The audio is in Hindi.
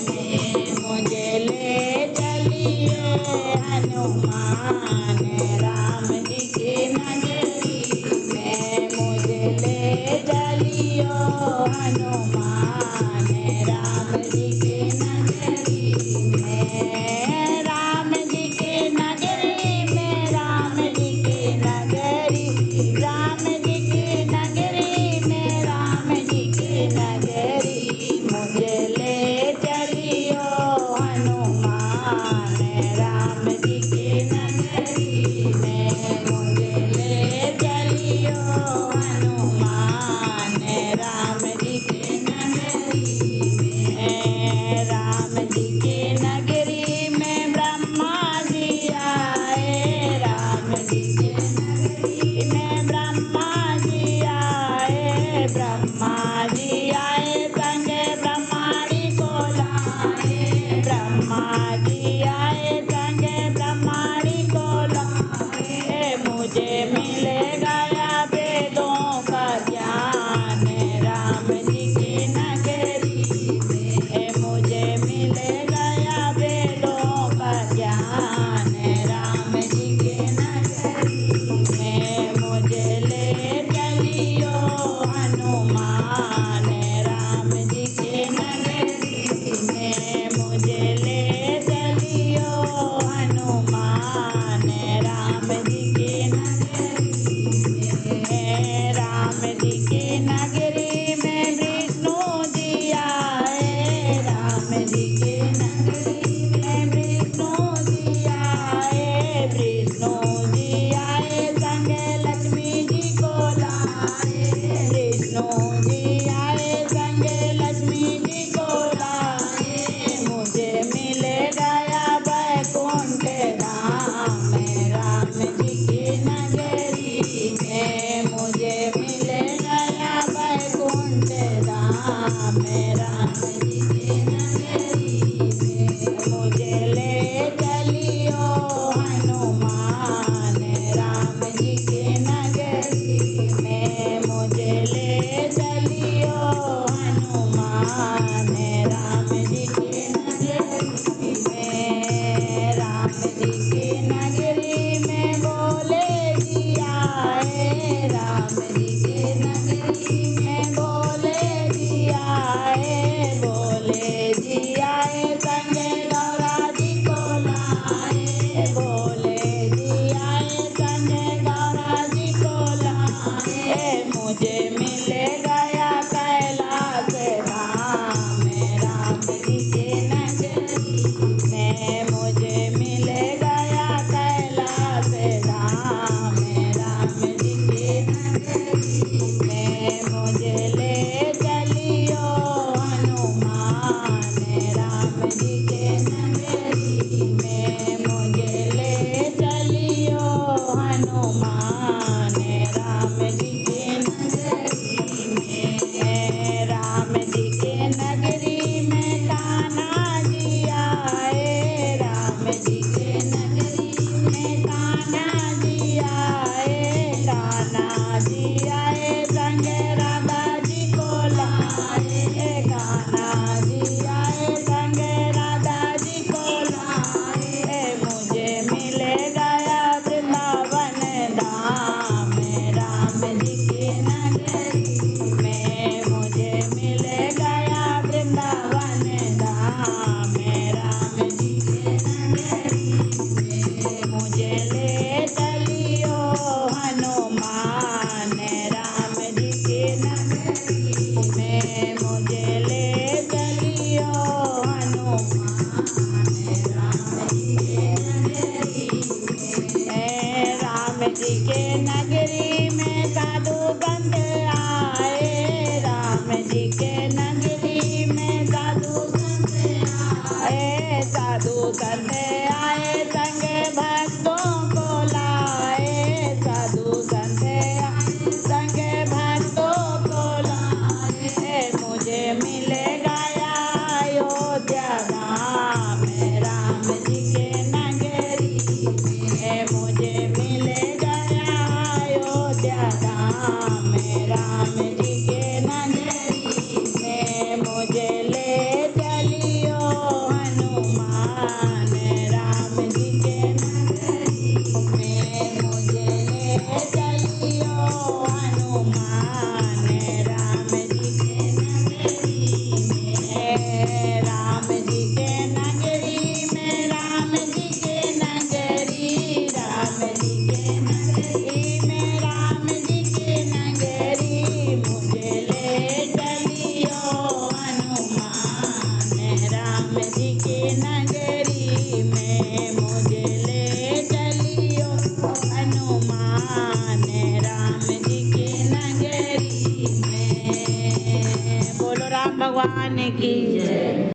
में मुझे ले चलिए हनुमान राम जी की नगरी में मुझे ले चलियो हनुमान राम जी की नगरी में राम जी की नगरी में राम जी की नगरी राम जी की नगरी में राम जी की नगरी मुझे ले चलियो हनुमान राम जी की नगरी में मुझे ले चलियो हनुमान राम जी की नगरी में राम जी की नगरी में ब्रह्मा जी आए राम जी की नगरी में ब्रह्मा जी आए संगे ब्रह्माणी को लाए ब्रह्मा जी आए संगे ब्रह्माणी को लाए मुझे मिल गया वेदों का ज्ञान राम जी की नगरी में मुझे मिल गया वेदों का ज्ञान राम जी की नगरी में मुझे ले चलियो हनुमान राम जी की नगरी में मुझे ले चलियो हनुमान राम जी की नगरी में राम जी की नगरी में विष्णु जी आए राम जी की नगरी में विष्णु जी आए संगे लक्ष्मी जी को लाए विष्णु जी आए संगे लक्ष्मी जी को लाए मुझे मिल गया वैकुंठ धाम राम जी की नगरी में मुझे मिल गया वैकुंठ धाम राम जी की नगरी में मुझे ले चलियो हनुमान राम जी की नगरी में मुझे ले चलियो हनुमान राम जी की नगरी में राम जी की नगरी में बोले जी आए राम जी की नगरी में बोले जी आए संगे गौरा जी को लाए बोले जी आए संगे गौरा जी को लाए मुझे मिल गया कैलाश धाम राम जी की नगरी में मुझे मिल गया कैलाश धाम राम जी की नगरी में मुझे ले चलियो हनुमान राम जी की नगरी में मुझे ले चलियो हनुमान राम जी की नगरी में राम जी की नगरी में कान्हा जी आए राम जी की नगरी में कान्हा जी आए संगे राधा जी को लाए कान्हा जी आए संगे राधा जी को लाए मुझे मिल गया वृंदावन धाम राम जी की नगरी में मुझे मिल गया वृंदावन धाम राम जी की नगरी में मुझे ले चलियो हनुमान राम जी की नगरी में मुझे ले चलियो हनुमान राम जी की नगरी में राम जी के नगरी में साधु संत आए राम जी के नगरी में साधु राम जी के नगरी में, राम जी के नगरी में, राम जी के नगरी, राम जी के नगरी में, राम जी के नगरी, मुझे ले चलियो हनुमान, राम जी के नगरी में, मुझे ले चलियो हनुमान, राम जी के नगरी में। बोलो राम भगवान की जय।